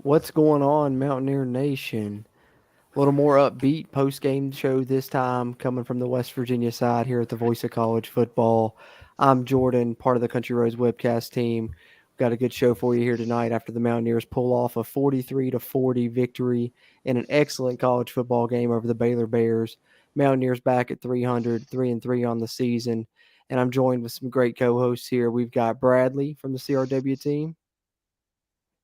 What's going on, Mountaineer Nation? A little more upbeat post-game show this time, coming from the West Virginia side here at the Voice of College Football. I'm Jordan, part of the Country Roads webcast team. We've got a good show for you here tonight after the Mountaineers pull off a 43-40 victory in an excellent college football game over the Baylor Bears. Mountaineers back at 300, 3-3 on the season, and I'm joined with some great co-hosts here. We've got Bradley from the CRW team.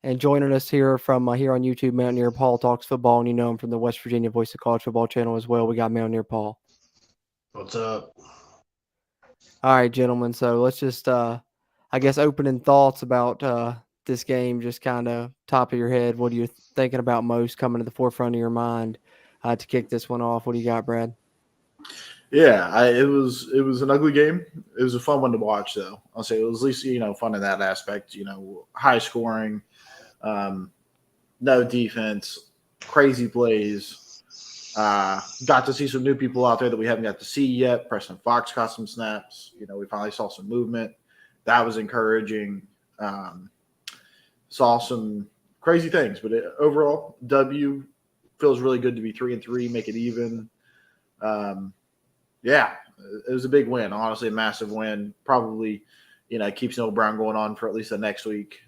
And joining us here from here on YouTube, Mountaineer Paul talks football, and you know him from the West Virginia Voice of College Football channel as well. We got Mountaineer Paul. What's up? All right, gentlemen. So let's just, I guess, opening thoughts about this game. Just kind of top of your head. What are you thinking about most coming to the forefront of your mind to kick this one off? What do you got, Brad? Yeah, it was an ugly game. It was a fun one to watch, though. I'll say it was at least fun in that aspect. High scoring, no defense, crazy plays. Got to see some new people out there that we haven't got to see yet. Preston Fox caught some snaps. We finally saw some movement. That was encouraging. Saw some crazy things, but overall, W feels really good to be 3-3, make it even. Yeah, it was a big win. Honestly, a massive win. Probably, keeps Noah Brown going on for at least the next week.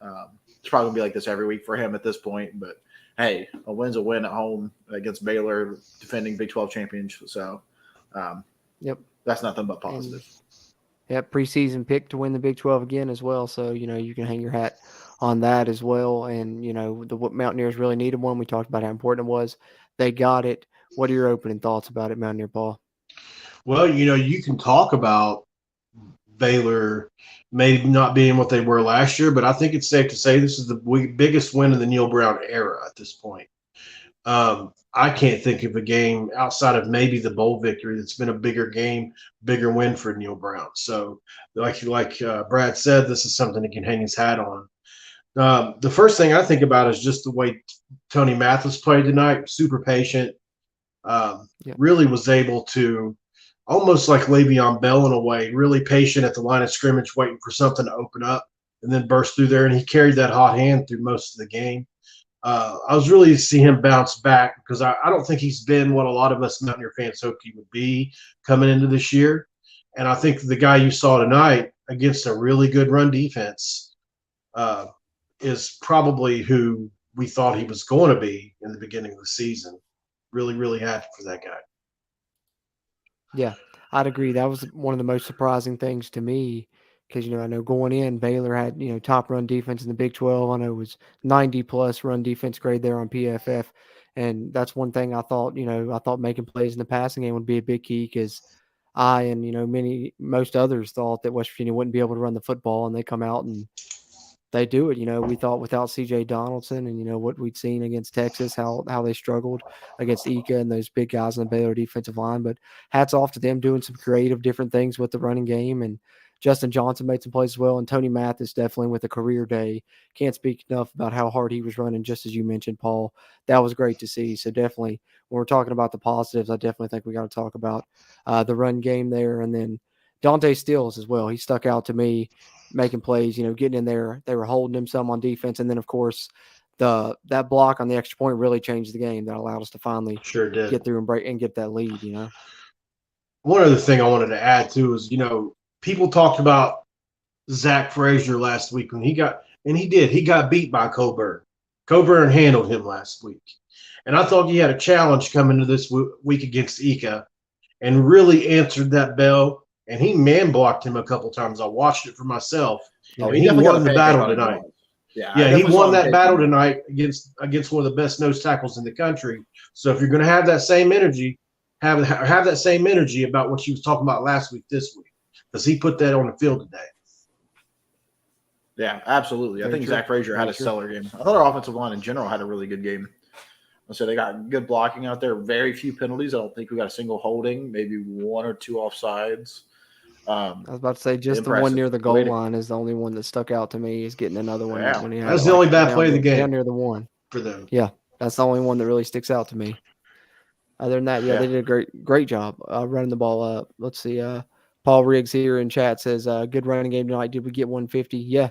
It's probably gonna be like this every week for him at this point. But hey, a win's a win at home against Baylor, defending Big 12 champions. So, Yep, that's nothing but positive. Yep, preseason pick to win the Big 12 again as well. So, you can hang your hat on that as well. And, the Mountaineers really needed one. We talked about how important it was. They got it. What are your opening thoughts about it, Mountaineer Paul? Well, you can talk about Baylor maybe not being what they were last year, but I think it's safe to say this is the biggest win in the Neil Brown era at this point. I can't think of a game outside of maybe the bowl victory that's been a bigger game, bigger win for Neil Brown. So, like Brad said, this is something he can hang his hat on. The first thing I think about is just the way Tony Mathis played tonight. Super patient. Really was able to almost like Le'Veon Bell in a way, really patient at the line of scrimmage, waiting for something to open up and then burst through there. And he carried that hot hand through most of the game. I was really to see him bounce back because I don't think he's been what a lot of us Mountaineer fans hoped he would be coming into this year. And I think the guy you saw tonight against a really good run defense is probably who we thought he was going to be in the beginning of the season. Really, really happy for that guy. Yeah, I'd agree. That was one of the most surprising things to me because, I know going in, Baylor had, top run defense in the Big 12. I know it was 90-plus run defense grade there on PFF. And that's one thing I thought, I thought making plays in the passing game would be a big key because I and, most others thought that West Virginia wouldn't be able to run the football, and they come out and they do it. We thought without C.J. Donaldson and what we'd seen against Texas, how they struggled against Ika and those big guys on the Baylor defensive line. But hats off to them doing some creative, different things with the running game. And Justin Johnson made some plays as well, and Tony Mathis definitely with a career day. Can't speak enough about how hard he was running, just as you mentioned, Paul. That was great to see. So definitely, when we're talking about the positives, I definitely think we got to talk about the run game there, and then Dante Stills as well. He stuck out to me, making plays, getting in there. They were holding him some on defense, and then of course that block on the extra point really changed the game. That allowed us to finally Sure did. get through and break and get that lead. One other thing I wanted to add too is, people talked about Zach Frazier last week when he got beat by Coburn. Coburn handled him last week. And I thought he had a challenge coming to this week against Ika and really answered that bell. And he man blocked him a couple times. I watched it for myself. Oh, he won the battle tonight. Yeah, he won that battle tonight against one of the best nose tackles in the country. So if you're going to have that same energy, have that same energy about what you was talking about last week, this week, because he put that on the field today. Yeah, absolutely. I think Zach Frazier had a stellar game. I thought our offensive line in general had a really good game. So they got good blocking out there. Very few penalties. I don't think we got a single holding. Maybe one or two offsides. I was about to say just the one near the goal line is the only one that stuck out to me. Is getting another one when he had that's the only bad play of the game down near the one for them. Yeah, that's the only one that really sticks out to me. Other than that, they did a great job running the ball up. Let's see. Paul Riggs here in chat says, "Good running game tonight. Did we get 150? Yeah,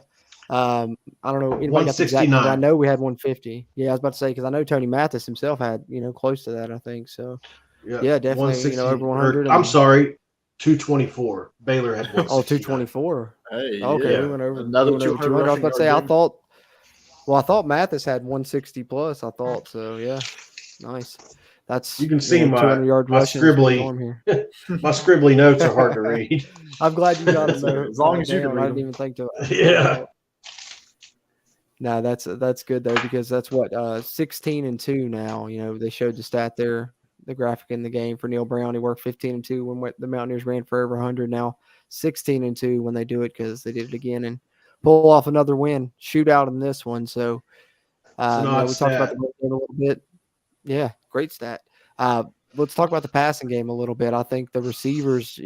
I don't know anybody got the exact number. I 169. know we had 150. Yeah, I was about to say because I know Tony Mathis himself had close to that. I think so. Yeah, Yeah, definitely. 160. Over Or 100. I'm And sorry, 224. Baylor had oh, 169. 224. Hey, Okay, yeah, we went over. We another went over 200 200. I was rushing about to yard say I game. thought. Well, I thought Mathis had 160 plus. I thought so. Yeah, nice. You That's can see 200-yard my rushing is the scribbly norm here. my scribbly notes are hard to read. I'm glad you got them As long as you can down. I read didn't them. even think to. Yeah. No, that's good though because that's what 16-2 now. They showed the stat there, the graphic in the game for Neil Brown. He worked 15-2 when the Mountaineers ran for over 100. Now 16-2 when they do it because they did it again and pull off another win, shootout in this one. So It's an odd we talked about stat. the run game a little bit. Yeah, great stat. Let's talk about the passing game a little bit. I think the receivers,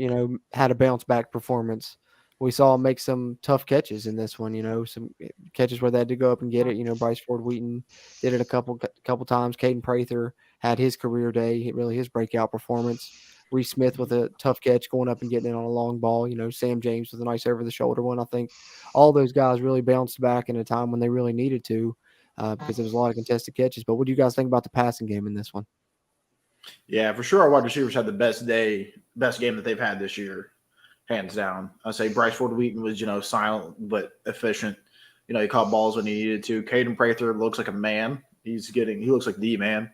had a bounce back performance. We saw them make some tough catches in this one, some catches where they had to go up and get it. Bryce Ford Wheaton did it a couple times. Caden Prather had his career day, really his breakout performance. Reese Smith with a tough catch going up and getting it on a long ball. Sam James with a nice over the shoulder one. I think all those guys really bounced back in a time when they really needed to because there was a lot of contested catches. But what do you guys think about the passing game in this one? Yeah, for sure. Our wide receivers had the best game that they've had this year, hands down. I say Bryce Ford Wheaton was, silent but efficient. He caught balls when he needed to. Caden Prather looks like a man. He looks like the man.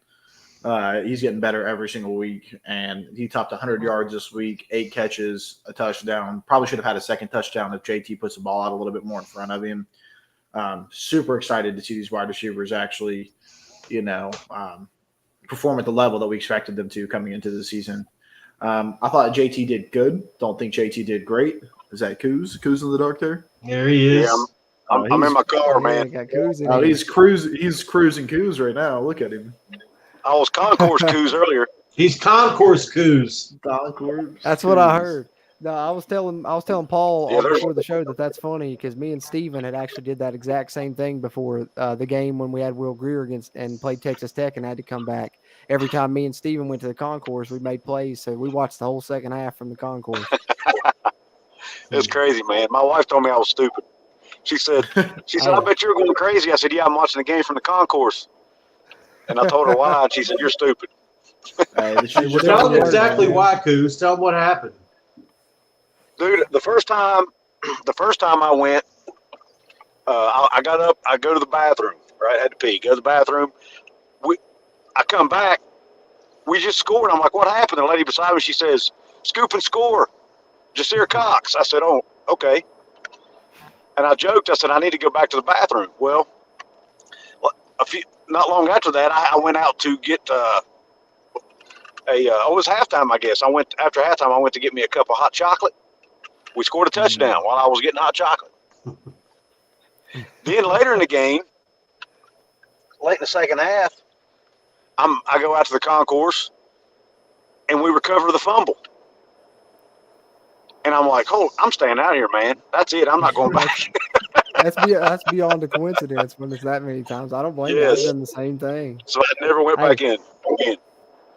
He's getting better every single week, and he topped 100 yards this week, 8 catches, a touchdown. Probably should have had a second touchdown if JT puts the ball out a little bit more in front of him. Super excited to see these wide receivers actually, perform at the level that we expected them to coming into the season. I thought JT did good. Don't think JT did great. Is that Coos? Coos in the dark there? There he is. Yeah, I'm in my car, man. Got Coos in Oh, here. he's cruising Coos right now. Look at him. I was concourse coos earlier. He's concourse coos. That's what I heard. No, I was telling Paul Yeah, there's- before the show that's funny because me and Steven had actually did that exact same thing before the game when we had Will Greer against and played Texas Tech and had to come back. Every time me and Steven went to the concourse, we made plays. So we watched the whole second half from the concourse. It's crazy, man. My wife told me I was stupid. She said, I bet you're going crazy. I said, yeah, I'm watching the game from the concourse. And I told her why, and she said, you're stupid. Hey, Tell him exactly why, Coos. Tell him what happened. Dude, the first time I went, I got up, I go to the bathroom, right? I had to pee, go to the bathroom. I come back, we just scored. I'm like, what happened? The lady beside me, she says, scoop and score, Jasir Cox. I said, oh, okay. And I joked, I said, I need to go back to the bathroom. Well, not long after that, I went out to get it was halftime, I guess. After halftime, I went to get me a cup of hot chocolate. We scored a touchdown while I was getting hot chocolate. Then later in the game, late in the second half, I go out to the concourse, and we recover the fumble. And I'm like, oh, I'm staying out here, man. That's it. I'm not going back. That's beyond a coincidence when it's that many times. I don't blame you. I've done the same thing. So I never went back in again.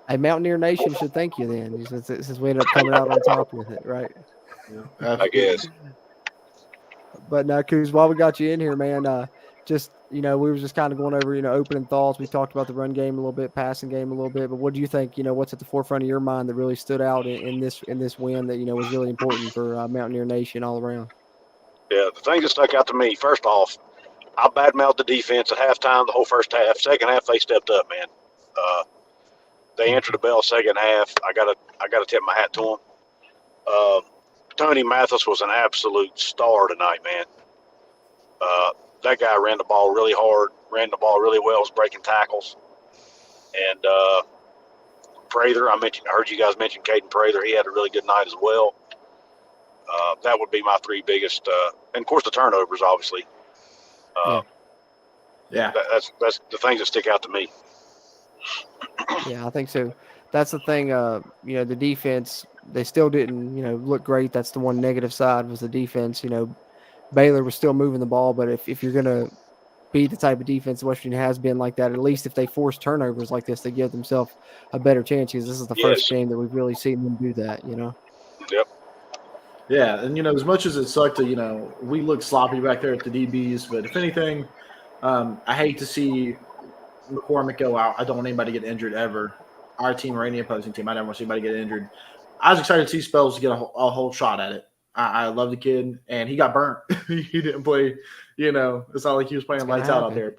Hey, Mountaineer Nation should thank you then, since we ended up coming out on top with it, right? Yeah, I guess. But now, Coos, while we got you in here, man, we were just kind of going over, opening thoughts. We talked about the run game a little bit, passing game a little bit. But what do you think? What's at the forefront of your mind that really stood out in this win that was really important for Mountaineer Nation all around? Yeah, the thing that stuck out to me, first off, I badmouthed the defense at halftime, the whole first half. Second half, they stepped up, man. They answered the bell second half. I gotta tip my hat to them. Tony Mathis was an absolute star tonight, man. That guy ran the ball really hard, ran the ball really well, was breaking tackles. And Prather, I heard you guys mention Caden Prather. He had a really good night as well. That would be my 3 biggest, and of course the turnovers, obviously. Yeah. That's the things that stick out to me. Yeah, I think so. That's the thing. The defense, they still didn't, look great. That's the one negative side was the defense. Baylor was still moving the ball, but if you're gonna be the type of defense West Virginia has been like that, at least if they force turnovers like this, they give themselves a better chance because this is the first game that we've really seen them do that. Yep. Yeah, and as much as it sucked to, we looked sloppy back there at the DBs, but if anything, I hate to see McCormick go out. I don't want anybody to get injured ever. Our team or any opposing team, I never want to see anybody get injured. I was excited to see Spells get a whole shot at it. I love the kid, and he got burnt. He didn't play. It's not like he was playing lights out there.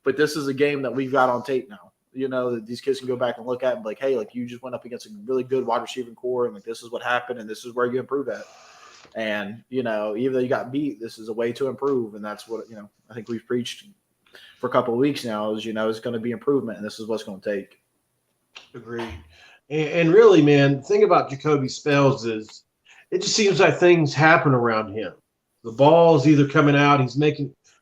But this is a game that we've got on tape now. That these kids can go back and look at and be like, hey, like you just went up against a really good wide receiving core, and like this is what happened, and this is where you improve at. And even though you got beat, this is a way to improve, and that's what I think we've preached for a couple of weeks now. Is it's going to be improvement, and this is what's going to take. Agreed. And really, man, the thing about Jacoby Spells is it just seems like things happen around him. The ball's either coming out,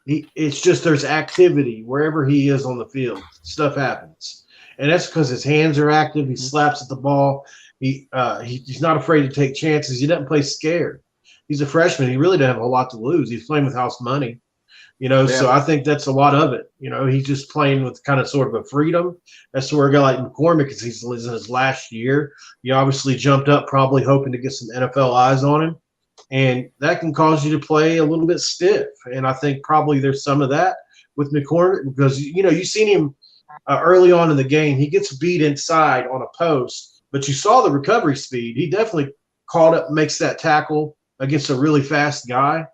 it's just there's activity wherever he is on the field. Stuff happens. And that's because his hands are active. He slaps at the ball. He's not afraid to take chances. He doesn't play scared. He's a freshman. He really doesn't have a lot to lose. He's playing with house money. So I think that's a lot of it. He's just playing with kind of sort of a freedom. That's where a guy like McCormick, because he's in his last year, he obviously jumped up probably hoping to get some NFL eyes on him. And that can cause you to play a little bit stiff. And I think probably there's some of that with McCormick because, you've seen him early on in the game. He gets beat inside on a post, but you saw the recovery speed. He definitely caught up, makes that tackle against a really fast guy.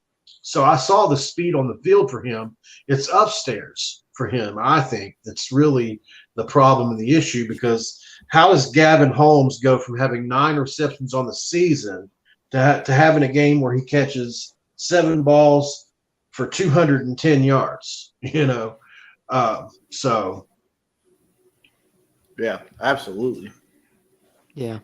So I saw the speed on the field for him. It's upstairs for him, I think. That's really the problem and the issue because how does Gavin Holmes go from having 9 receptions on the season to having a game where he catches 7 balls for 210 yards, so. Yeah, absolutely. Yeah,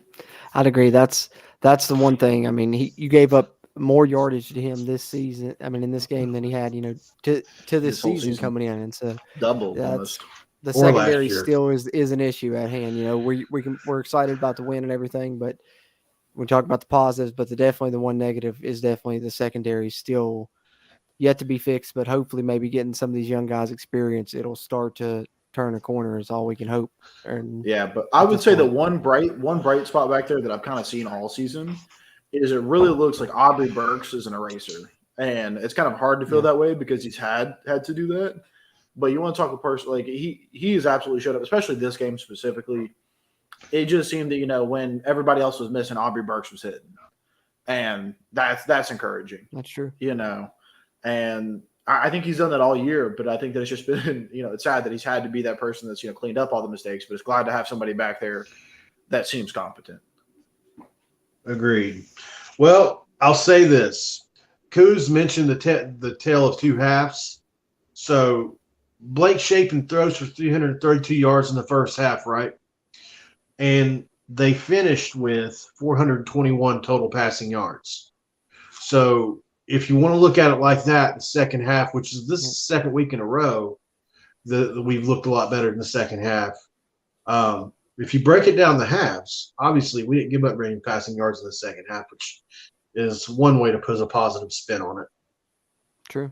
I'd agree. That's the one thing. I mean, you gave up more yardage to him this season. I mean, in this game than he had, to this season coming in, and so double almost. The secondary still is an issue at hand. We're excited about the win and everything, but we talk about the positives. But definitely the one negative is definitely the secondary still yet to be fixed. But hopefully, maybe getting some of these young guys experience, it'll start to turn a corner. Is all we can hope. Yeah, but I would say that one bright spot back there that I've kind of seen all season is it really looks like Aubrey Burks is an eraser. And it's kind of hard to feel that way because he's had to do that. But you want to talk a person like he has absolutely showed up, especially this game specifically. It just seemed that, when everybody else was missing, Aubrey Burks was hitting. And that's encouraging. That's true. And I think he's done that all year, but I think that it's just been, it's sad that he's had to be that person that's, cleaned up all the mistakes, but it's glad to have somebody back there that seems competent. Agreed. Well, I'll say this. Kuz mentioned the tale of two halves. So Blake Shapen throws for 332 yards in the first half, right? And they finished with 421 total passing yards. So if you want to look at it like that, the second half, which is this second week in a row, we've looked a lot better in the second half. If you break it down the halves, obviously we didn't give up any passing yards in the second half, which is one way to put a positive spin on it. True.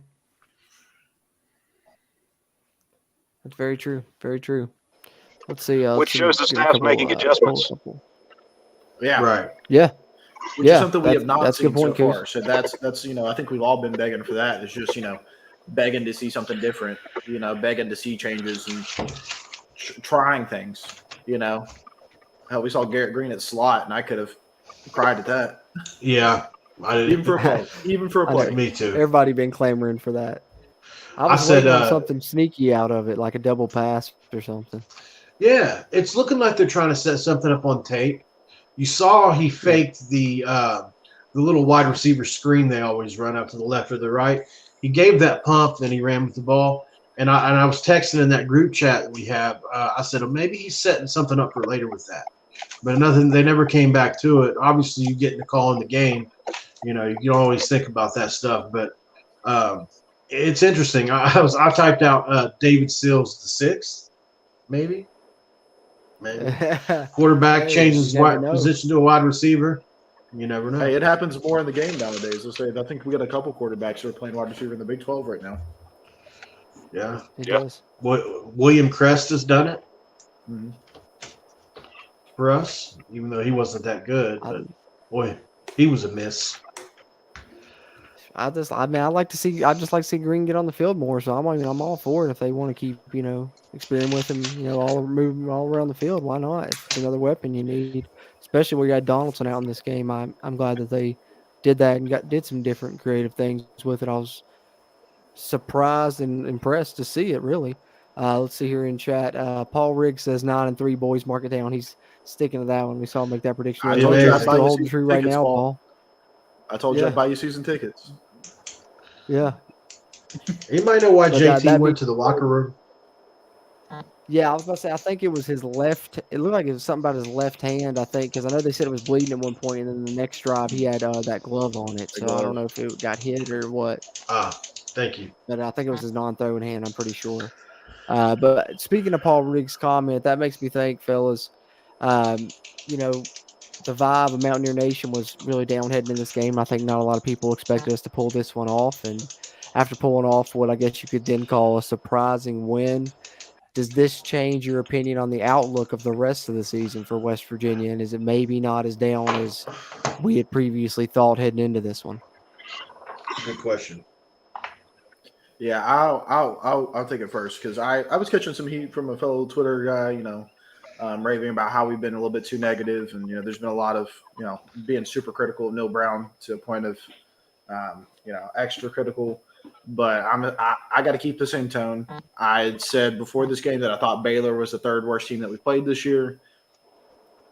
That's very true. Very true. Let's see. Which shows the staff's making adjustments. Yeah. Right. Yeah. Which is something we have not seen so point, far. So that's I think we've all been begging for that. It's just begging to see something different. Begging to see changes and trying things. How we saw Garrett Green at slot, and I could have cried at that. Yeah, even for a play. Me too. Everybody been clamoring for that. I said something sneaky out of it, like a double pass or something. Yeah, it's looking like they're trying to set something up on tape. You saw he faked the little wide receiver screen they always run out to the left or the right. He gave that pump, then he ran with the ball. And I was texting in that group chat that we have. I said, maybe he's setting something up for later with that. But they never came back to it. Obviously, you get the call in the game. You don't always think about that stuff. But it's interesting. I typed out David Sills the 6th, maybe. Quarterback changes position to a wide receiver. You never know. Hey, it happens more in the game nowadays. I think we got a couple quarterbacks who are playing wide receiver in the Big 12 right now. Yeah. It does. William Crest has done it for us, even though he wasn't that good. But boy, he was a miss. I just like to see Green get on the field more. So I'm all for it if they want to keep experimenting with him. All move him all around the field. Why not? If it's another weapon you need, especially where you got Donaldson out in this game. I'm glad that they did that and did some different creative things with it. I was surprised and impressed to see it. Really. Let's see here in chat. Paul Riggs says 9-3 boys. Mark it down. He's sticking to that one. We saw him make that prediction. I You told you I'd amazing. buy still you holding season true right tickets, now, Paul. Paul. I told you Yeah. I'd buy you season tickets. Yeah. Anybody know why But, JT that'd went be to the locker room? Yeah, I was about to say, I think it was his left. It looked like it was something about his left hand, I think, because I know they said it was bleeding at one point, and then the next drive he had that glove on it. The So I don't glove. know if it got hit or what, Thank you. but I think it was his non-throwing hand. I'm pretty sure. But speaking of Paul Riggs' comment, that makes me think, fellas, um, you know, the vibe of Mountaineer Nation was really down heading in this game. I think not a lot of people expected us to pull this one off, and after pulling off what I guess you could then call a surprising win. Does this change your opinion on the outlook of the rest of the season for West Virginia? And is it maybe not as down as we had previously thought heading into this one? Good question. Yeah, I'll take it first because I was catching some heat from a fellow Twitter guy, raving about how we've been a little bit too negative, and there's been a lot of being super critical of Neil Brown to a point of extra critical. But I got to keep the same tone. I had said before this game that I thought Baylor was the third worst team that we played this year.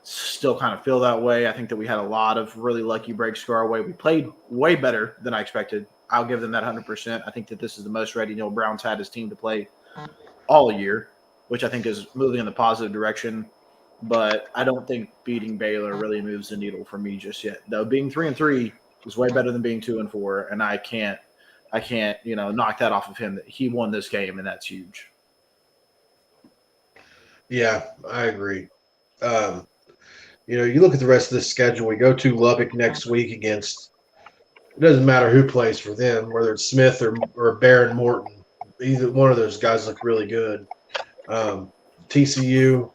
Still kind of feel that way. I think that we had a lot of really lucky breaks go our way. We played way better than I expected. I'll give them that 100%. I think that this is the most ready Neil Brown's had his team to play all year, which I think is moving in the positive direction. But I don't think beating Baylor really moves the needle for me just yet. Though being 3-3 is way better than being 2-4, and I can't knock that off of him. That he won this game, and that's huge. Yeah, I agree. You look at the rest of the schedule. We go to Lubbock next week against. It doesn't matter who plays for them, whether it's Smith or Barron Morton. Either one of those guys look really good. TCU,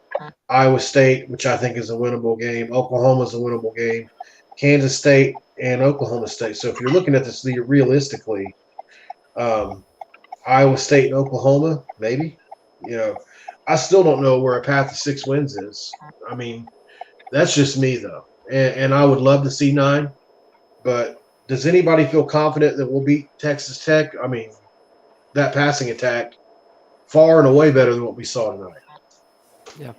Iowa State, which I think is a winnable game. Oklahoma's a winnable game. Kansas State and Oklahoma State. So if you're looking at this realistically, Iowa State and Oklahoma, maybe. I still don't know where a path to 6 wins is. I mean, that's just me though, and I would love to see 9, but does anybody feel confident that we'll beat Texas Tech? I mean, that passing attack far and away better than what we saw tonight. Yeah.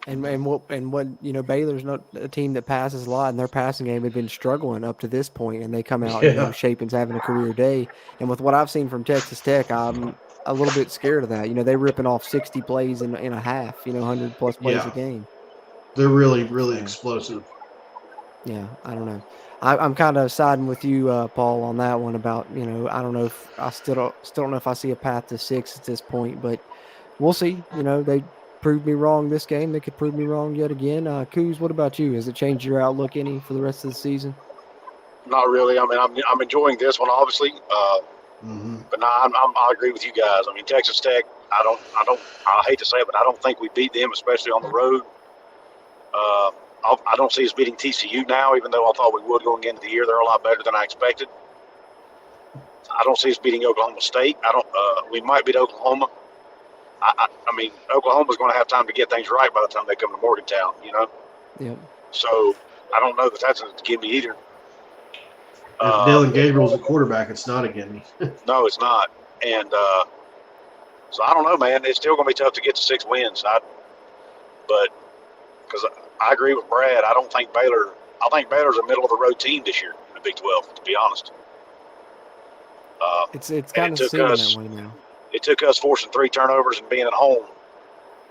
And Baylor's not a team that passes a lot, and their passing game had been struggling up to this point, and they come out Shapen's having a career day. And with what I've seen from Texas Tech, I'm a little bit scared of that. They're ripping off 60 plays in a half, 100+ plays a game. They're really, really explosive. Yeah, I don't know. I'm kind of siding with you, Paul, on that one about, I don't know if I still don't know if I see a path to 6 at this point, but we'll see. They proved me wrong this game. They could prove me wrong yet again. Coos, what about you? Has it changed your outlook any for the rest of the season? Not really. I mean, I'm enjoying this one, obviously. But no, I agree with you guys. I mean, Texas Tech. I hate to say it, but I don't think we beat them, especially on the road. I don't see us beating TCU now, even though I thought we would going into the year. They're a lot better than I expected. I don't see us beating Oklahoma State. We might beat Oklahoma. I mean, Oklahoma's going to have time to get things right by the time they come to Morgantown, Yeah. So I don't know that that's a gimme either. If Dylan Gabriel's a quarterback, it's not a gimme. No, it's not. And so I don't know, man. It's still going to be tough to get to 6 wins. But because I agree with Brad, I think Baylor's a middle of the road team this year in the Big 12. To be honest, it's kind of seeming that way now. It took us forcing 3 turnovers and being at home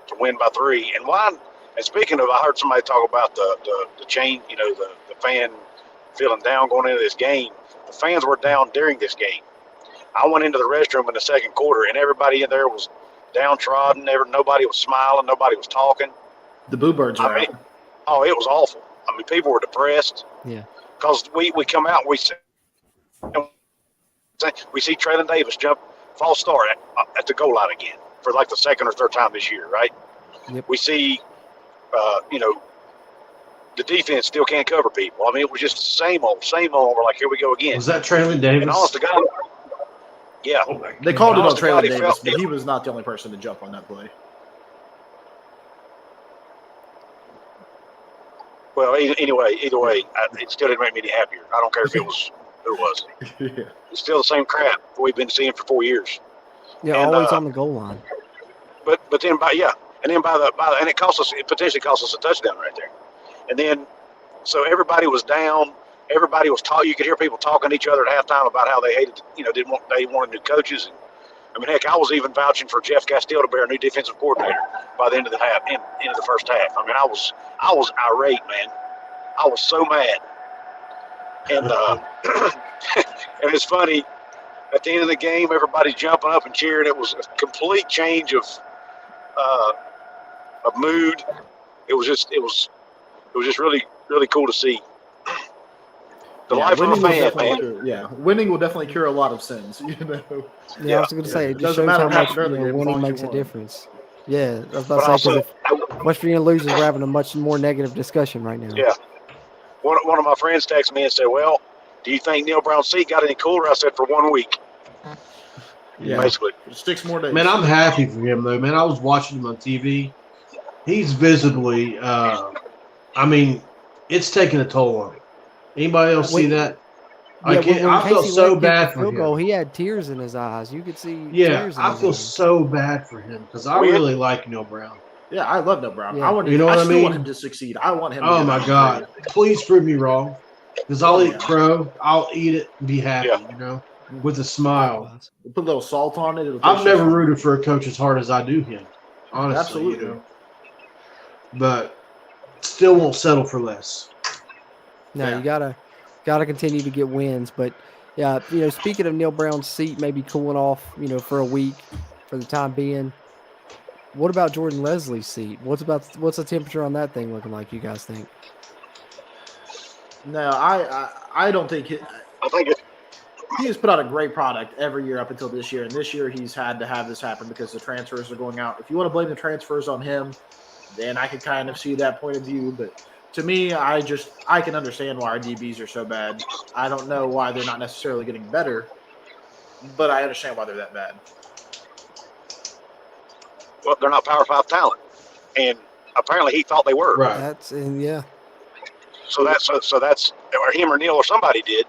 to win by 3. And why? And speaking of, I heard somebody talk about the chain. The fan feeling down going into this game. The fans were down during this game. I went into the restroom in the second quarter, and everybody in there was downtrodden. Nobody was smiling. Nobody was talking. The Boo Birds were out. Oh, it was awful. I mean, people were depressed. Yeah. Because we come out and we see Traylon Davis jump false start at the goal line again for like the second or third time this year, right? Yep. We see, the defense still can't cover people. I mean, it was just the same old. We're like, here we go again. Was that Traylon Davis? And honest to God, yeah. Oh my They God. called it on Honest to God, Traylon it Davis, felt- but he was not the only person to jump on that play. Well, anyway, either way, it still didn't make me any happier. I don't care if it was who it was. Yeah. It's still the same crap we've been seeing for 4 years. Yeah, And, always on the goal line. But then by and it potentially cost us a touchdown right there. And then so everybody was down. Everybody was talking. You could hear people talking to each other at halftime about how they hated, they wanted new coaches. And I mean, heck, I was even vouching for Jeff Castile to be our new defensive coordinator by the end of the end of the first half. I mean, I was irate, man. I was so mad. And and it's funny. At the end of the game, everybody's jumping up and cheering. It was a complete change of mood. It was just really, really cool to see. The life of a winning will fan, definitely man. winning will definitely cure a lot of sins. Yeah, I was going to say, it just Doesn't shows how matter much how during the game, as long winning as you makes a won. difference. Yeah, I was But about to say, also, because if West Virginia loses, we're having a much more negative discussion right now. yeah, one of my friends texted me and said, "Well, do you think Neil Brown's seat got any cooler?" I said, "For 1 week, Yeah. basically." 6 more days. Man, I'm happy for him though. Man, I was watching him on TV. He's visibly. I mean, it's taking a toll on him. Anybody else see that? Yeah, I feel Casey so Lake kicked bad the for field him. goal, he had tears in his eyes. You could see Yeah, tears in I his feel eyes. so bad for him because I really like Neil Brown. Yeah, I love Neil Brown. Yeah. I want You know what I still want mean? him to succeed. I want him to Oh get my that God! grade. Please prove me wrong, because I'll eat crow. I'll eat it and be happy. Yeah. With a smile. Put a little salt on it. It'll I've taste never just fine. rooted for a coach as hard as I do him. Honestly, Absolutely. But still won't settle for less. No, Yeah. you gotta continue to get wins. But yeah, speaking of Neil Brown's seat maybe cooling off, for a week for the time being. What about Jordan Leslie's seat? What's the temperature on that thing looking like? You guys think? No, I don't think I think it. he has put out a great product every year up until this year, and this year he's had to have this happen because the transfers are going out. If you want to blame the transfers on him, then I can kind of see that point of view. But to me, I can understand why our DBs are so bad. I don't know why they're not necessarily getting better, but I understand why they're that bad. Well, they're not Power 5 talent, and apparently he thought they were. Right. Yeah. So that's or him or Neil or somebody did,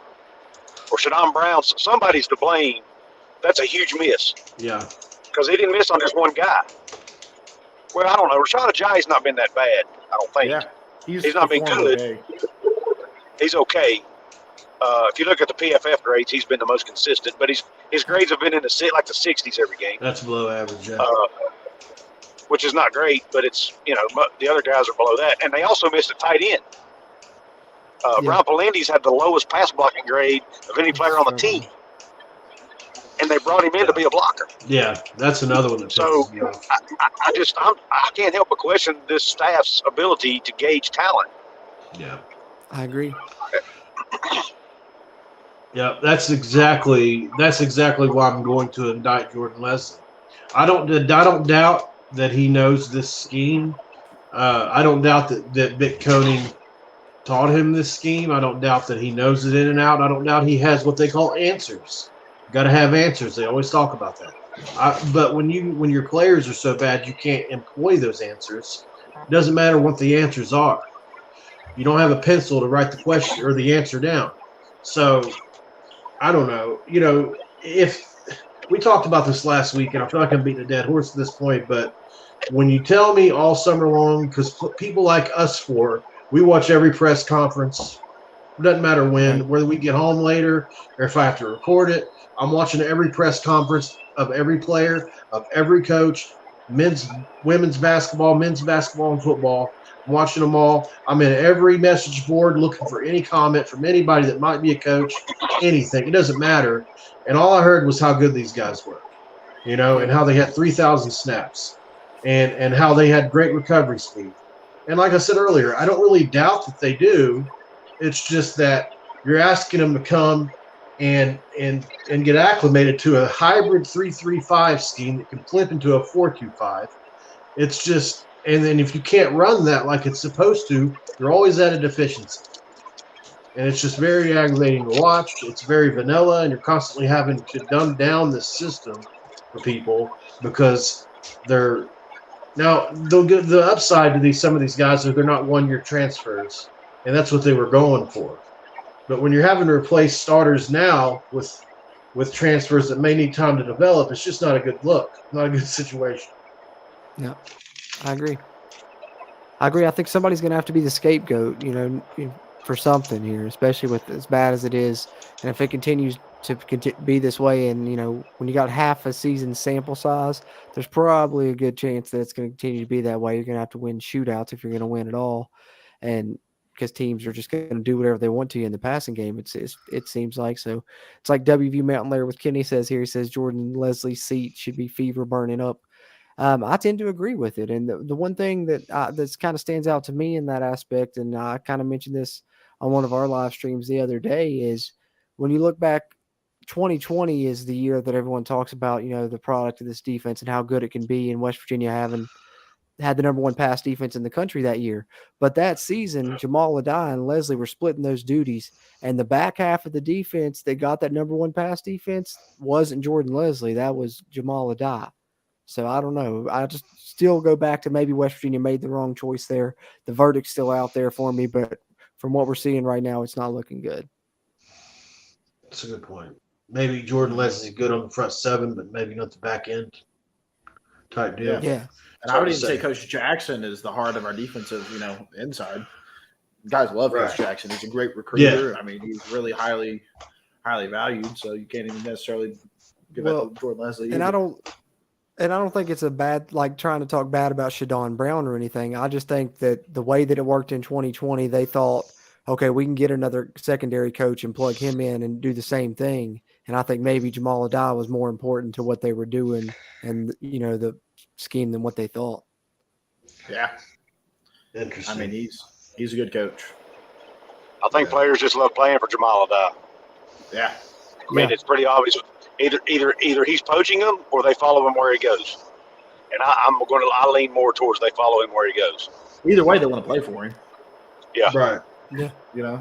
or Shadon Brown. Somebody's to blame. That's a huge miss Yeah. because he didn't miss on just one guy. Well, I don't know. Rashad Ajayi's not been that bad. I don't think. Yeah, He's not been performed good. okay. He's okay. If you look at the PFF grades, he's been the most consistent, but his grades have been in the 60s every game. That's below average. Yeah. Which is not great, but it's, the other guys are below that. And they also missed a tight end. Brian Palandi's had the lowest pass blocking grade of any player on the team. And they brought him in to be a blocker. Yeah, that's another one that pisses me off. I can't help but question this staff's ability to gauge talent. Yeah. I agree. Yeah, that's exactly why I'm going to indict Jordan Leslie. I don't doubt that he knows this scheme. I don't doubt that Vic Koenig taught him this scheme. I don't doubt that he knows it in and out. I don't doubt he has what they call answers. You got to have answers. They always talk about that. But when your players are so bad, you can't employ those answers. It doesn't matter what the answers are. You don't have a pencil to write the question or the answer down. So I don't know. If we talked about this last week, and I feel like I'm beating a dead horse at this point, but when you tell me all summer long, because people like us four, we watch every press conference. It doesn't matter when, whether we get home later or if I have to record it. I'm watching every press conference of every player, of every coach, women's basketball, and football. I'm watching them all. I'm in every message board looking for any comment from anybody that might be a coach, anything. It doesn't matter. And all I heard was how good these guys were, and how they had 3,000 snaps and how they had great recovery speed. And like I said earlier, I don't really doubt that they do. It's just that you're asking them to come and get acclimated to a hybrid 3-3-5 scheme that can flip into a 4-2-5. It's just And then if you can't run that like it's supposed to, you're always at a deficiency. And it's just very aggravating to watch. It's very vanilla, and you're constantly having to dumb down this system for people because they're now they'll get the upside to some of these guys is they're not 1-year transfers, and that's what they were going for. But when you're having to replace starters now with transfers that may need time to develop, it's just not a good look, not a good situation. Yeah, I agree. I think somebody's going to have to be the scapegoat, for something here, especially with as bad as it is. And if it continues to be this way, and when you got half a season sample size, there's probably a good chance that it's going to continue to be that way. You're going to have to win shootouts if you're going to win at all, and because teams are just going to do whatever they want to you in the passing game. It seems like so. It's like WV Mountain Lair with Kenny says here. He says Jordan Leslie's seat should be fever burning up. I tend to agree with it. And the one thing that's kind of stands out to me in that aspect, and I kind of mentioned this on one of our live streams the other day, is when you look back, 2020 is the year that everyone talks about, the product of this defense and how good it can be, in West Virginia having had the number one pass defense in the country that year. But that season, Jamal Adai and Leslie were splitting those duties. And the back half of the defense that got that number one pass defense wasn't Jordan Leslie. That was Jamal Adai. So I don't know. I just still go back to maybe West Virginia made the wrong choice there. The verdict's still out there for me, but from what we're seeing right now, it's not looking good. That's a good point. Maybe Jordan Leslie's good on the front seven, but maybe not the back end type deal. Yeah. And I would even say Coach Jackson is the heart of our defensive, inside. Guys love Coach Jackson. He's a great recruiter. Yeah. I mean, he's really highly valued, so you can't even necessarily give it to Jordan Leslie. And I don't think it's a bad, like trying to talk bad about Shadon Brown or anything. I just think that the way that it worked in 2020, they thought, okay, we can get another secondary coach and plug him in and do the same thing. And I think maybe Jamal Adai was more important to what they were doing and, the scheme than what they thought. Yeah. Interesting. I mean, he's a good coach. I think players just love playing for Jamal Adai. Yeah. I mean, it's pretty obvious. Either he's poaching them or they follow him where he goes. And I lean more towards they follow him where he goes. Either way, they want to play for him. Yeah. Right. Yeah.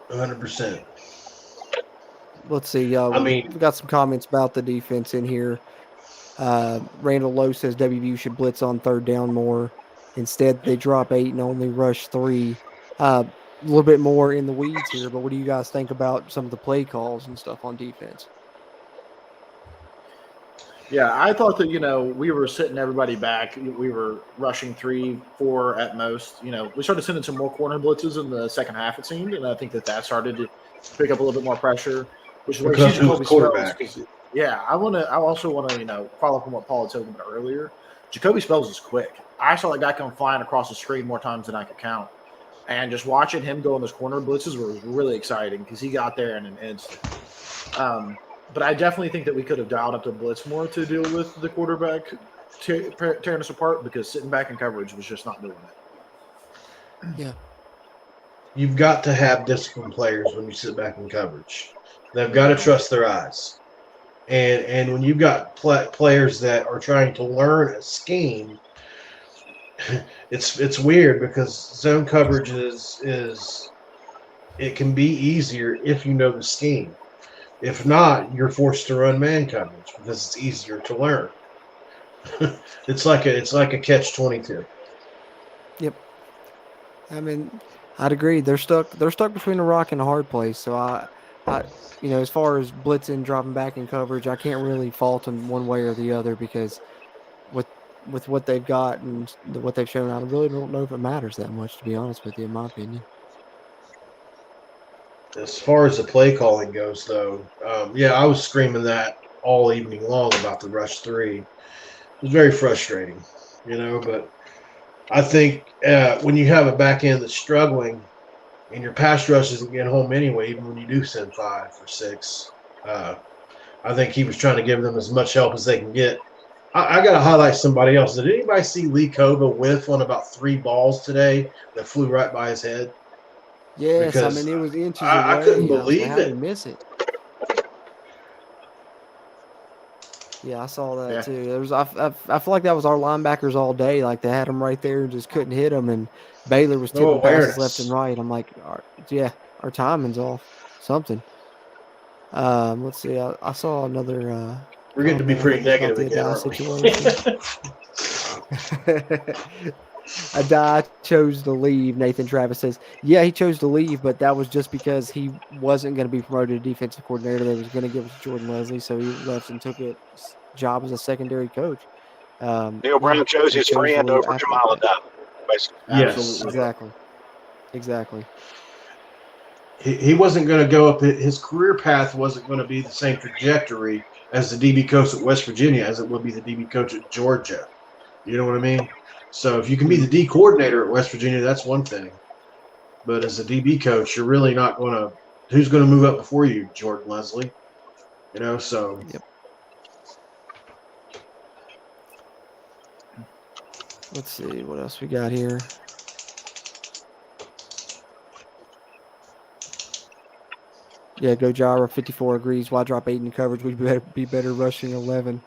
100%. Let's see. We've got some comments about the defense in here. Randall Lowe says WVU should blitz on third down more. Instead, they drop 8 and only rush 3. A little bit more in the weeds here, but what do you guys think about some of the play calls and stuff on defense? Yeah, I thought that, we were sitting everybody back. We were rushing 3, 4 at most. We started sending some more corner blitzes in the second half, it seemed, and I think that started to pick up a little bit more pressure, which is where Jacoby Spells. Yeah, I also want to, follow up on what Paul had said about earlier. Jacoby Spells is quick. I saw that guy come flying across the screen more times than I could count. And just watching him go on those corner blitzes was really exciting because he got there in an instant. But I definitely think that we could have dialed up the blitz more to deal with the quarterback tearing us apart because sitting back in coverage was just not doing it. Yeah. You've got to have disciplined players when you sit back in coverage. They've got to trust their eyes. And when you've got players that are trying to learn a scheme, it's weird because zone coverage is it can be easier if you know the scheme. If not, you're forced to run man coverage because it's easier to learn. It's like a catch-22. Yep. I mean, I'd agree. They're stuck between a rock and a hard place. So I as far as blitzing, dropping back in coverage, I can't really fault them one way or the other because with what they've got and what they've shown, I really don't know if it matters that much, to be honest with you, in my opinion. As far as the play calling goes, though, I was screaming that all evening long about the rush 3. It was very frustrating, but I think when you have a back end that's struggling and your pass rush isn't getting home anyway, even when you do send 5 or 6, I think he was trying to give them as much help as they can get. I got to highlight somebody else. Did anybody see Lee Kova whiff on about 3 balls today that flew right by his head? Yes, Because it was inches away. I couldn't believe How it. did he miss it? Yeah, I saw that Yeah. too. There was I feel like that was our linebackers all day. Like they had them right there and just couldn't hit them. And Baylor was No tipping passes left and awareness. right. I'm like, our timing's off. Something. Let's see. I saw another We're getting to be comment pretty about negative the again, Adai aren't situation. Adai chose to leave. Nathan Travis says, yeah, he chose to leave, but that was just because he wasn't going to be promoted to defensive coordinator. They was going to give it to Jordan Leslie, so he left and took a job as a secondary coach. Neil Brown chose he his chose to friend leave over after the Jamal fact. Adams, basically. Yes. Absolutely. Exactly. He wasn't going to go up. His career path wasn't going to be the same trajectory as the DB coach at West Virginia as it would be the DB coach at Georgia. You know what I mean? So if you can be the D coordinator at West Virginia, that's one thing. But as a DB coach, you're really not going to. Who's going to move up before you, Jordan Leslie? You know, so. Yep. Let's see what else we got here. Yeah, Go Jara 54 agrees. Why drop 8 in coverage? We'd be better rushing 11.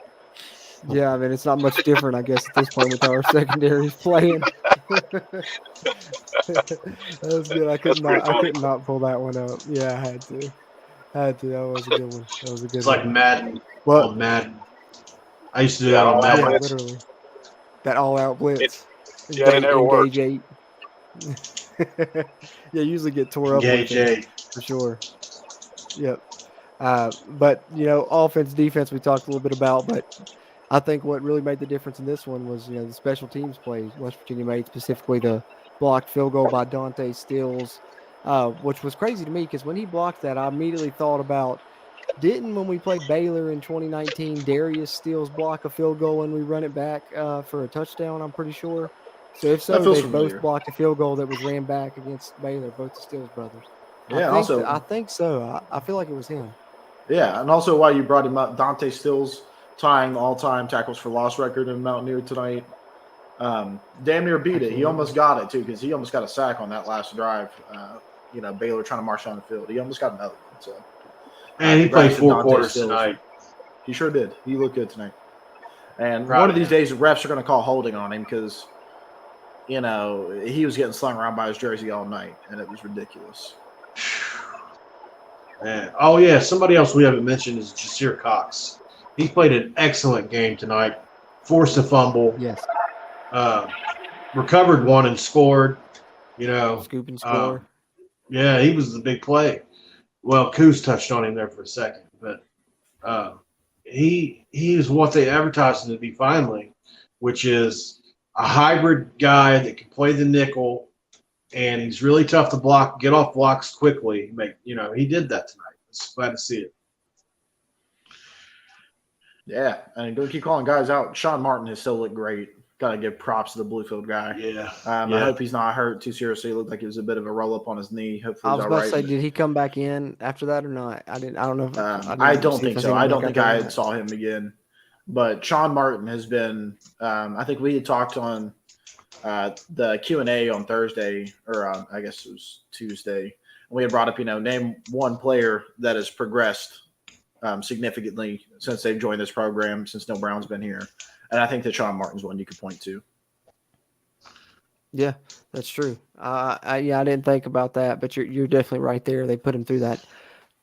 Yeah, I mean it's not much different, I guess, at this point with how our secondary's playing. That was good. I That's pretty funny. couldn't not pull that one up. Yeah, I had to. That was a good one. That was a good It's one. like Madden. Well, On Madden. I used to do Yeah, that on all out Madden. yeah, blitz. literally. That all-out blitz. Yeah, it never Engage worked. 8. Yeah, usually get tore up Engage with it, 8. for sure. Yep. But, offense, defense we talked a little bit about, but I think what really made the difference in this one was, the special teams plays West Virginia made, specifically the blocked field goal by Dante Stills, which was crazy to me because when he blocked that, I immediately thought about, when we played Baylor in 2019, Darius Stills block a field goal and we run it back for a touchdown, I'm pretty sure. So if That so, feels they both familiar. blocked a field goal that was ran back against Baylor, both the Stills brothers. Yeah, I think so. I feel like it was him. Yeah, and also while you brought him up, Dante Stills tying the all-time tackles for loss record in Mountaineer tonight. Damn near beat it. He almost got it too because he almost got a sack on that last drive. Baylor trying to march down the field. He almost got another one. So, And he played congrats to 4 Dante quarters Stills. tonight. He sure did. He looked good tonight. And Proud one of of these him. days, the refs are going to call holding on him because, he was getting slung around by his jersey all night, and it was ridiculous. Man. Oh, yeah. Somebody else we haven't mentioned is Jasir Cox. He played an excellent game tonight. Forced a fumble. Yes. Recovered one and scored. Scoop and score. Yeah, he was the big play. Well, Coos touched on him there for a second, but he is what they advertised him to be finally, which is a hybrid guy that can play the nickel, and he's really tough to block, get off blocks quickly. He did that tonight. It's glad to see it. Yeah, and don't keep calling guys out. Sean Martin has still looked great. Got to give props to the Bluefield guy. Yeah. I hope he's not hurt too seriously. It looked like it was a bit of a roll up on his knee. Hopefully, I he's was all about right. to say, did he come back in after that or not? I don't know. I don't think so. I don't think I had saw him again. But Sean Martin has been. I think we had talked on the Q&A on Thursday, or I guess it was Tuesday. And we had brought up, name one player that has progressed significantly since they've joined this program, since Neil Brown's been here. And I think that Sean Martin's one you could point to. Yeah, that's true. I didn't think about that, but you're definitely right there. They put him through that,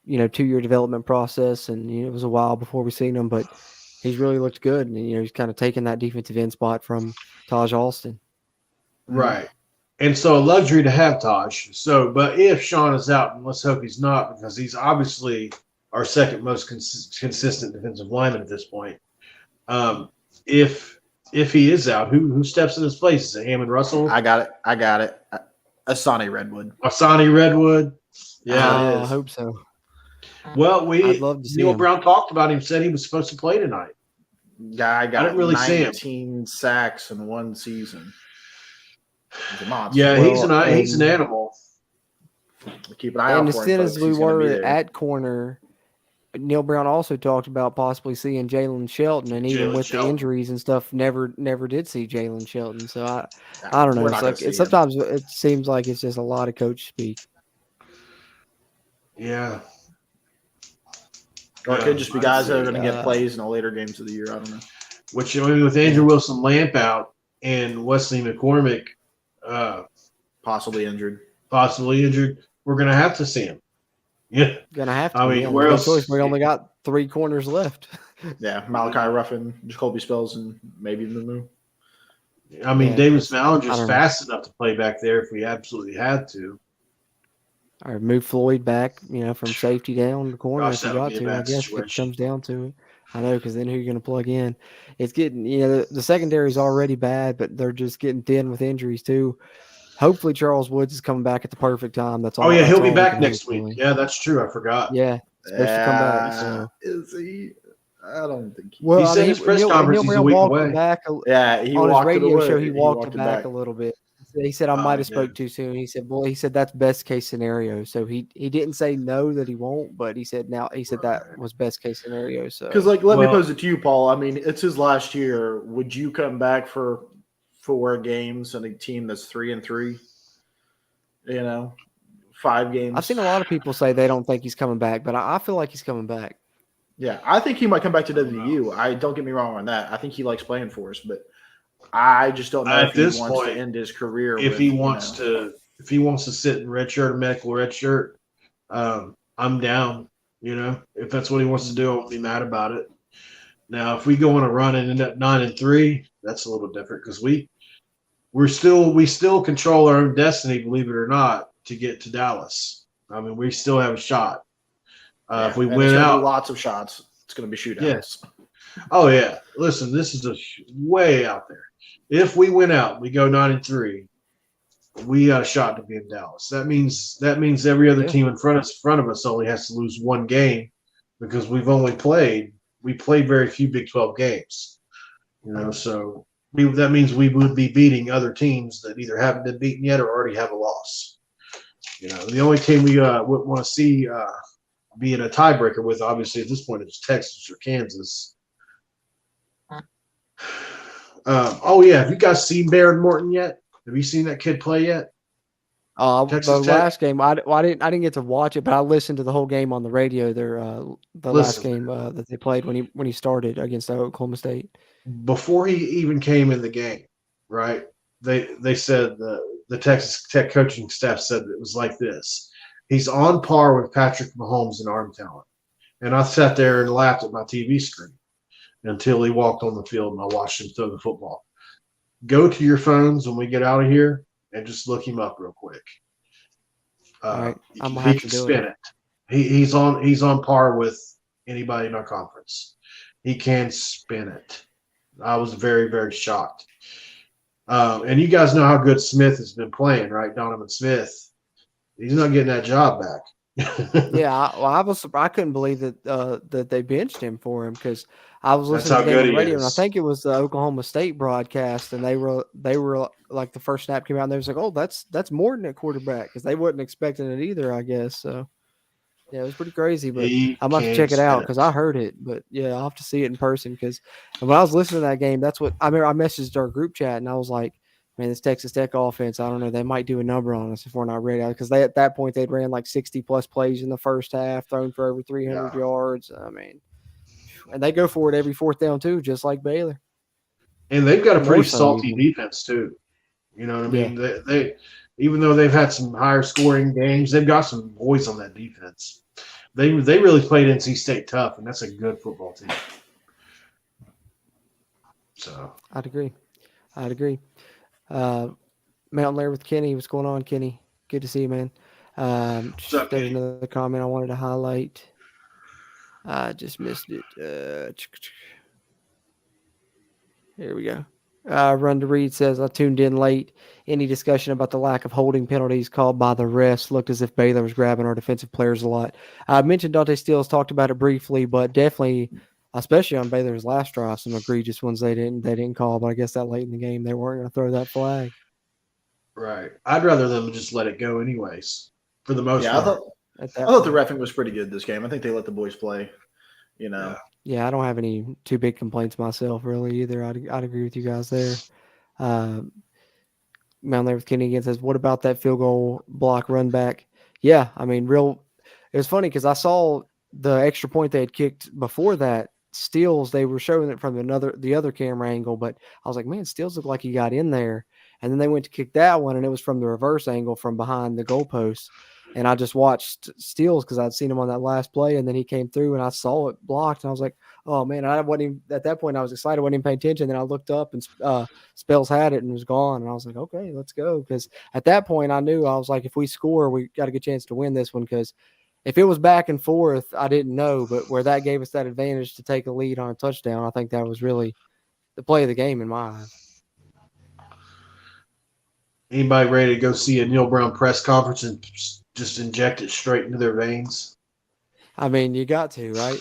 2-year development process, and it was a while before we seen him, but he's really looked good, and he's kind of taken that defensive end spot from Taj Alston. Right. And so a luxury to have Taj. But if Sean is out, and let's hope he's not, because he's obviously our second most consistent defensive lineman at this point. If he is out, who steps in his place? Is it Hammond Russell? I got it. Asani Redwood. Asani Redwood. Yeah, I hope so. Well, I'd love to see Neil him. Brown talked about him. Said he was supposed to play tonight. Guy got I didn't really see him. 19 sacks in one season. He's a monster. Yeah, Well, he's an animal. Keep an eye out And for as him, soon as folks. we He's gonna be were there. at corner, Neil Brown also talked about possibly seeing Jalen Shelton, and even Jalen with Shelton. the injuries and stuff, never did see Jalen Shelton. So I don't know. We're It's not like gonna see sometimes it seems like it's just a lot of coach speak. Yeah. Or it could just be guys that are going to get Uh, plays in the later games of the year. I don't know. Which, I mean, with Andrew Wilson Lamp out and Wesley McCormick Possibly injured. possibly injured, we're going to have to see him. Yeah. Gonna have to. I mean, yeah, where there's no else? choice. We only got 3 corners left. Yeah, Malachi Ruffin, Jacoby Spells, and maybe Mumu. I mean, Yeah, Davis 'cause I Ballinger's don't know. fast enough to play back there if we absolutely had to. Or move Floyd back, from safety down the corner Gosh, if you that would got be a to. I bad guess if it situation. comes down to it. I know, because then who you going to plug in? It's getting, the secondary is already bad, but they're just getting thin with injuries too. Hopefully, Charles Woods is coming back at the perfect time. That's Oh, all. yeah, That's he'll be all we back can next hope, week. really. Yeah, that's true. I forgot. Yeah, supposed to come back. So, Is he? I don't think he. well, He I said mean, his press conference he's a he'll week walk it away. back Yeah, he on his walked it radio away. show. He walked it it back a little bit. He said I Oh, might have yeah. spoke too soon. He said, "Well, he said that's best case scenario." So he didn't say no that he won't, but he said that was best case scenario. So Because, let me Well- pose it to you, Paul. I mean, it's his last year. Would you come back for 4 games and a team that's 3-3? 5 games. I've seen a lot of people say they don't think he's coming back, but I feel like he's coming back. Yeah, I think he might come back to WU. I don't get me wrong on that. I think he likes playing for us, but I just don't know At if he this wants point, to end his career. If he wants to sit in red shirt or medical red shirt, I'm down. If that's what he wants to do, I won't be mad about it. Now, if we go on a run and end up 9-3, that's a little different because we still control our own destiny, believe it or not, to get to Dallas. I mean, we still have a shot. If we win out, lots of shots. It's going to be shootouts. Yes. Oh yeah. Listen, this is way out there. If we win out, we go 9-3. We got a shot to be in Dallas. That means every other team in front of us only has to lose 1 game because we played very few Big 12 games. So that means we would be beating other teams that either haven't been beaten yet or already have a loss. The only team we would want to see be in a tiebreaker with, obviously, at this point, it's Texas or Kansas. Have you guys seen Baron Morton yet? Have you seen that kid play yet? The last game, I didn't get to watch it, but I listened to the whole game on the radio. Last game that they played when he started against Oklahoma State. Before he even came in the game, right? They said the Texas Tech coaching staff said it was like this. He's on par with Patrick Mahomes in arm talent. And I sat there and laughed at my TV screen until he walked on the field and I watched him throw the football. Go to your phones when we get out of here and just look him up real quick. All right, I'm gonna he have can to do spin it. He's on par with anybody in our conference. He can spin it. I was very, very shocked. And you guys know how good Smith has been playing, right? Donovan Smith. He's not getting that job back. Yeah, I was surprised. I couldn't believe that they benched him for him because I was That's listening how to the game on good the he radio, and I is. think it was the Oklahoma State broadcast, and they were like the first snap came out, and they was like, "Oh, that's Morton at quarterback," because they wasn't expecting it either, I guess. So yeah, it was pretty crazy, but I'm about to check it out because I heard it. But yeah, I'll have to see it in person because when I was listening to that game, that's what I remember. I messaged our group chat, and I was like, man, this Texas Tech offense, I don't know. They might do a number on us if we're not ready. Because at that point, they'd ran like 60-plus plays in the first half, thrown for over 300 yards. I mean, and they go for it every 4th down, too, just like Baylor. And they've got a pretty so salty even. defense, too. You know what I mean? They even though they've had some higher scoring games, they've got some boys on that defense. They really played NC State tough, and that's a good football team. So I'd agree. Mountain Lair with Kenny. What's going on, Kenny? Good to see you, man. up, There's Kenny? another comment I wanted to highlight. I just missed it. Here we go. Run to Reed says, I tuned in late. Any discussion about the lack of holding penalties called by the refs looked as if Baylor was grabbing our defensive players a lot. I mentioned Dante Steele's talked about it briefly, but definitely, especially on Baylor's last drive, some egregious ones they didn't call, but I guess that late in the game they weren't going to throw that flag. right, I'd rather them just let it go anyways. For the most part. I thought the reffing was pretty good this game. I think they let the boys play. Yeah, I don't have any too big complaints myself, really, either. I'd agree with you guys there. Mountain There with Kenny again says, what about that field goal block run back? Yeah, I mean, it was funny because I saw the extra point they had kicked before that, Steals, they were showing it from the other camera angle, but I was like, man, Steals looked like he got in there. And then they went to kick that one, and it was from the reverse angle from behind the goalpost. And I just watched Steals because I'd seen him on that last play, and then he came through, and I saw it blocked, and I was like, oh man, I wasn't even, at that point I was excited, I wasn't even paying attention. Then I looked up, and Spells had it and was gone, and I was like, okay, let's go. Because at that point I knew, I was like, if we score, we got a good chance to win this one. Because if it was back and forth, I didn't know, but where that gave us that advantage to take a lead on a touchdown, I think that was really the play of the game in my eyes. Anybody ready to go see a Neil Brown press conference and just inject it straight into their veins? I mean, you got to, right?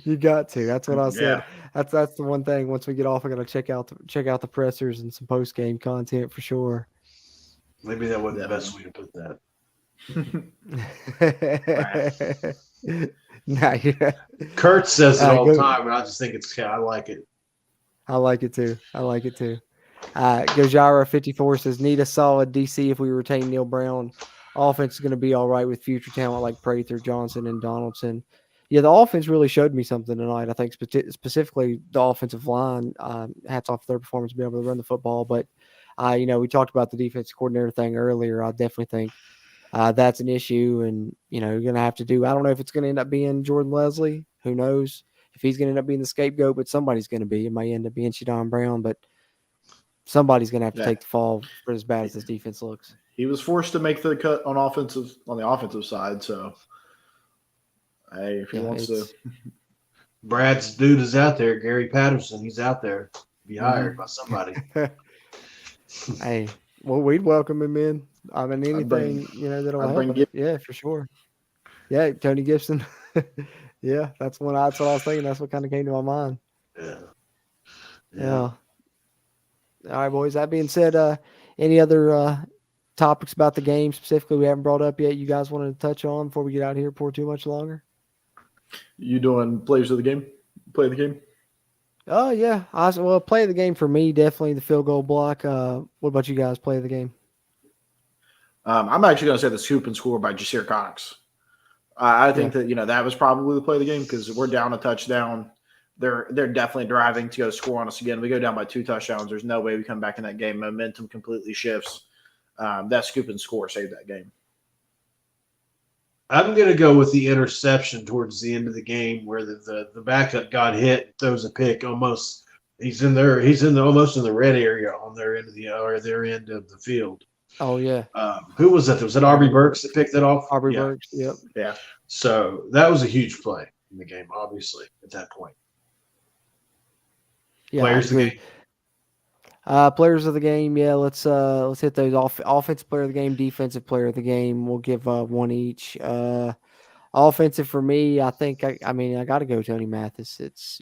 You got to. That's what I said. Yeah. That's the one thing. Once we get off, I'm gonna check out the pressers and some post game content for sure. Maybe that wasn't the best way to put that. Nah, yeah. Kurt says it all the time, and I just think I like it. I like it too. Gojira 54 says, need a solid DC if we retain Neil Brown. Offense is going to be all right with future talent like Prather, Johnson, and Donaldson. Yeah, the offense really showed me something tonight. I think specifically the offensive line. Hats off to their performance to be able to run the football. But, we talked about the defensive coordinator thing earlier. I definitely think that's an issue. And, you're going to have to do – I don't know if it's going to end up being Jordan Leslie. Who knows if he's going to end up being the scapegoat, but somebody's going to be. It may end up being Shadon Brown, but somebody's going to have to take the fall for as bad as this defense looks. He was forced to make the cut on the offensive side. So, hey, if he wants to, Brad's dude is out there. Gary Patterson, he's out there. Be hired by somebody. Hey, well, we'd welcome him in. I mean, anything that'll help. Yeah, for sure. Yeah, Tony Gibson. Yeah, that's what I was thinking. That's what kind of came to my mind. Yeah. All right, boys. That being said, any other topics about the game specifically we haven't brought up yet you guys wanted to touch on before we get out of here for too much longer? You doing players of the game? Play the game? Oh, yeah. Well, play of the game for me, definitely the field goal block. What about you guys, play of the game? I'm actually going to say the scoop and score by Jasir Cox. I think that, that was probably the play of the game because we're down a touchdown. They're definitely driving to go score on us again. We go down by 2 touchdowns. There's no way we come back in that game. Momentum completely shifts. That scoop and score saved that game. I'm going to go with the interception towards the end of the game where the backup got hit, throws a pick almost. He's almost in the red area on their end of the field. Oh yeah. Who was that? Was it Aubrey Burks that picked that off? Aubrey Burks. Yep. Yeah. So that was a huge play in the game, obviously at that point. Yeah, players of the game. Players of the game. Yeah, let's hit those. Offensive player of the game, defensive player of the game. We'll give one each. Offensive for me, I think. I got to go Tony Mathis. It's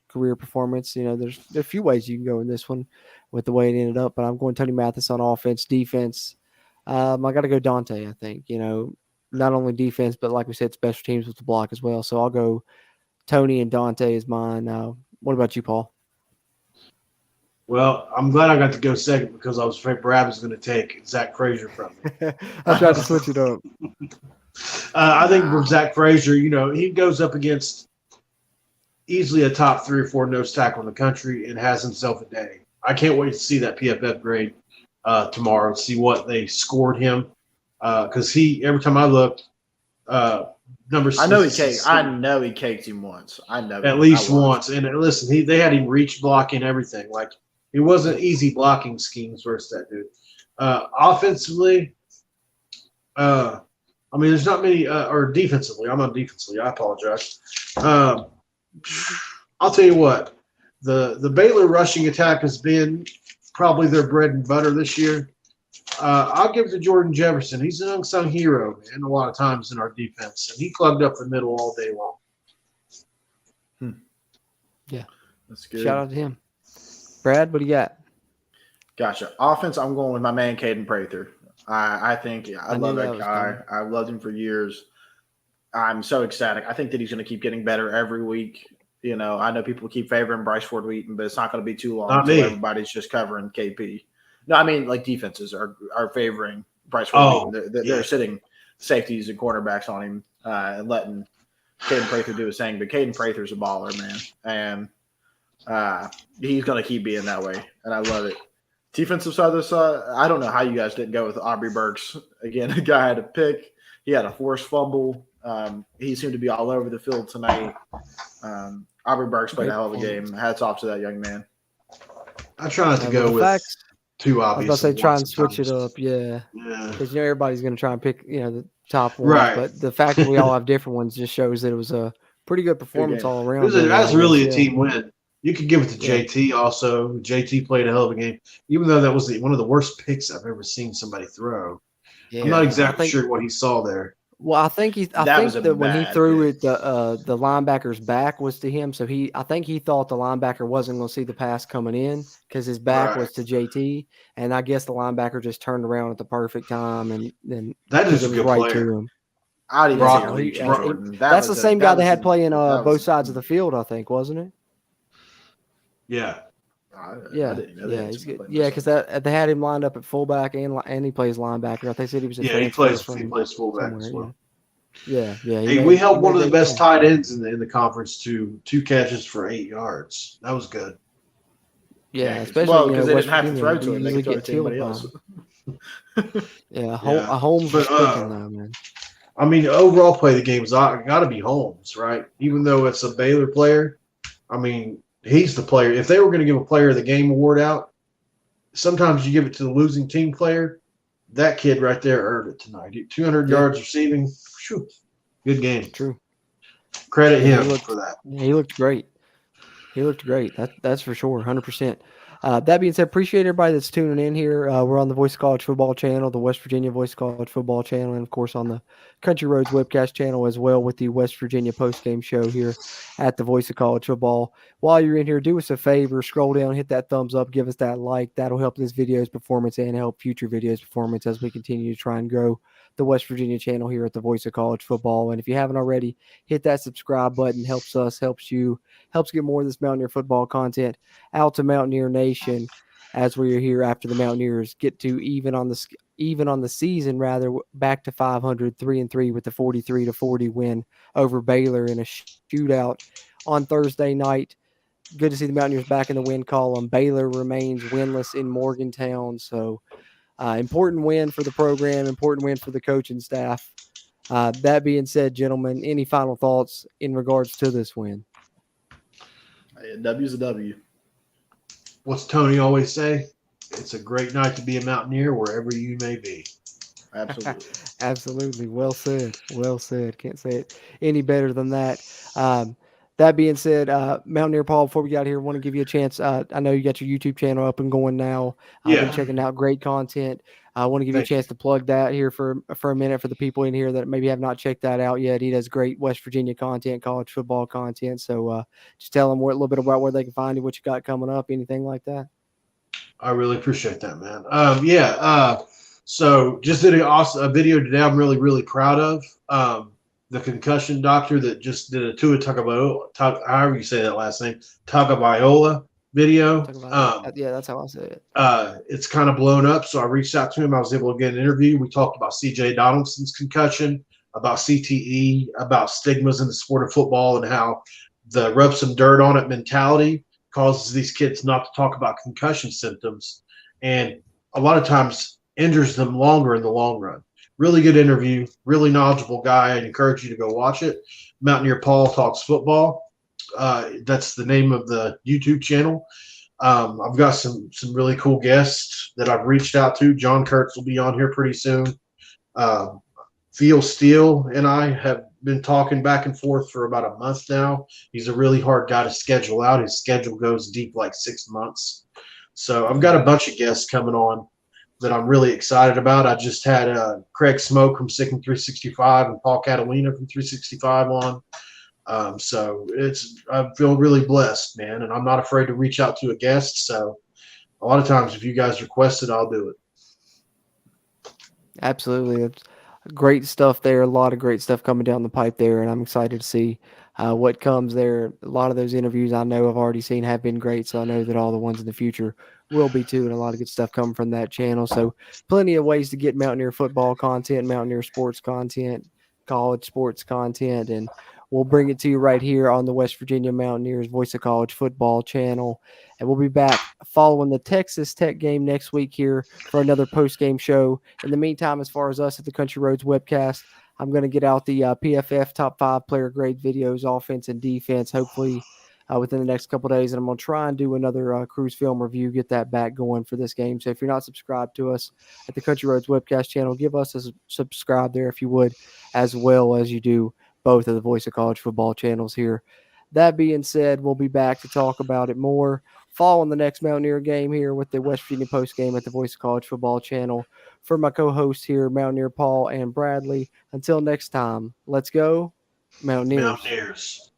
career performance. There's a few ways you can go in this one with the way it ended up, but I'm going Tony Mathis on offense. Defense, I got to go Dante. I think not only defense, but like we said, special teams with the block as well. So I'll go Tony and Dante as mine. What about you, Paul? Well, I'm glad I got to go second because I was afraid Brad was going to take Zach Frazier from me. I tried to switch it up. I think for Zach Frazier, he goes up against easily a top 3 or 4 nose tackle in the country and has himself a day. I can't wait to see that PFF grade tomorrow and see what they scored him because every time I looked, number 6. I know he caked him once. I know at least once. And listen, they had him reach blocking everything. Like it wasn't easy blocking schemes versus that dude. Offensively, there's not many. Or defensively, I'm on defensively. I apologize. I'll tell you what. The Baylor rushing attack has been probably their bread and butter this year. I'll give it to Jordan Jefferson. He's an unsung hero, man, a lot of times in our defense. And he plugged up the middle all day long. Yeah. That's good. Shout out to him. Brad, what do you got? Gotcha. Offense, I'm going with my man, Caden Prather. I think I love that guy. I've loved him for years. I'm so ecstatic. I think that he's going to keep getting better every week. I know people keep favoring Bryce Ford Wheaton, but it's not going to be too long until everybody's just covering KP. No, I mean, like defenses are favoring Bryce Ford Wheaton. They're sitting safeties and cornerbacks on him and letting Caden Prather do his thing, but Caden Prather's a baller, man, and he's going to keep being that way, and I love it. Defensive side of the side, I don't know how you guys didn't go with Aubrey Burks. Again, a guy had a pick. He had a forced fumble. He seemed to be all over the field tonight. Aubrey Burks played a hell of a game. Hats off to that young man. I try not to go with too obvious. I was about to say try and switch it up, yeah. Because everybody's going to try and pick the top ones, right? But the fact that we all have different ones just shows that it was a pretty good performance all around. That's really a team win. You could give it to JT also. JT played a hell of a game, even though that was one of the worst picks I've ever seen somebody throw. Yeah, I'm not exactly sure what he saw there. Well, I think that when he threw it, the linebacker's back was to him. So I think he thought the linebacker wasn't going to see the pass coming in because his back was to JT, and I guess the linebacker just turned around at the perfect time, and then that is a good player. To him. I'd even say Jordan. That's the same guy they had playing both sides of the field, I think, wasn't it? Yeah. He's good. Yeah, because they had him lined up at fullback and he plays linebacker. They said he was. He plays fullback as well. Yeah. Hey, we held one of the best tight ends in the conference to 2 catches for 8 yards. That was good. Yeah, especially because they didn't have to throw to him; they could throw it to anybody else. Holmes was cooking though, man. I mean, overall play of the game is got to be Holmes, right? Even though it's a Baylor player, I mean. He's the player. If they were going to give a player of the game award out, sometimes you give it to the losing team player. That kid right there earned it tonight. 200 yards receiving. Whew, good game. True. Credit him for that. He looked great. That's for sure, 100%. That being said, appreciate everybody that's tuning in here. We're on the Voice of College Football channel, the West Virginia Voice of College Football channel, and, of course, on the Country Roads webcast channel as well with the West Virginia postgame show here at the Voice of College Football. While you're in here, do us a favor, scroll down, hit that thumbs up, give us that like. That'll help this video's performance and help future videos' performance as we continue to try and grow the West Virginia channel here at the Voice of College Football. And if you haven't already, hit that subscribe button. Helps us, helps you, helps get more of this Mountaineer football content out to Mountaineer Nation as we are here after the Mountaineers get to even on the season, rather, back to 500, 3-3 with the 43-40 win over Baylor in a shootout on Thursday night. Good to see the Mountaineers back in the win column. Baylor remains winless in Morgantown, so important win for the program, important win for the coaching staff. That being said, gentlemen, any final thoughts in regards to this win? W's a W. What's Tony always say? It's a great night to be a Mountaineer wherever you may be. Absolutely. Absolutely. Well said. Can't say it any better than that. That being said, Mountaineer Paul, before we got here, I want to give you a chance. I know you got your YouTube channel up and going now. I've been checking out great content. I want to give you a chance to plug that here for a minute for the people in here that maybe have not checked that out yet. He does great West Virginia content, college football content. So just tell them a little bit about where they can find you, what you got coming up, anything like that. I really appreciate that, man. So just did a video today I'm really, really proud of. The concussion doctor that just did a Tua Tagovailoa, however you say that last name, Tagovailoa video. Yeah, that's how I say it. It's kind of blown up, so I reached out to him. I was able to get an interview. We talked about C.J. Donaldson's concussion, about CTE, about stigmas in the sport of football, and how the rub some dirt on it mentality causes these kids not to talk about concussion symptoms, and a lot of times injures them longer in the long run. Really good interview, really knowledgeable guy. I'd encourage you to go watch it. Mountaineer Paul Talks Football. That's the name of the YouTube channel. I've got some really cool guests that I've reached out to. John Kurtz will be on here pretty soon. Phil Steele and I have been talking back and forth for about a month now. He's a really hard guy to schedule out. His schedule goes deep like 6 months. So I've got a bunch of guests coming on that I'm really excited about. I just had Craig Smoke from Sick and 365 and Paul Catalina from 365 on. So I feel really blessed, man, and I'm not afraid to reach out to a guest. So a lot of times if you guys request it, I'll do it. Absolutely. It's great stuff there. A lot of great stuff coming down the pipe there, and I'm excited to see what comes there. A lot of those interviews I know I've already seen have been great, so I know that all the ones in the future will be too, and a lot of good stuff coming from that channel. So plenty of ways to get Mountaineer football content, Mountaineer sports content, college sports content, and we'll bring it to you right here on the West Virginia Mountaineers Voice of College Football channel. And we'll be back following the Texas Tech game next week here for another post-game show. In the meantime, as far as us at the Country Roads webcast, I'm going to get out the PFF top 5 player grade videos, offense and defense, hopefully within the next couple days. And I'm going to try and do another cruise film review, get that back going for this game. So if you're not subscribed to us at the Country Roads webcast channel, give us a subscribe there if you would, as well as you do both of the Voice of College Football channels here. That being said, we'll be back to talk about it more following the next Mountaineer game here with the West Virginia post game at the Voice of College Football channel. For my co-hosts here, Mountaineer Paul and Bradley, until next time, let's go Mountaineers. Mountaineers.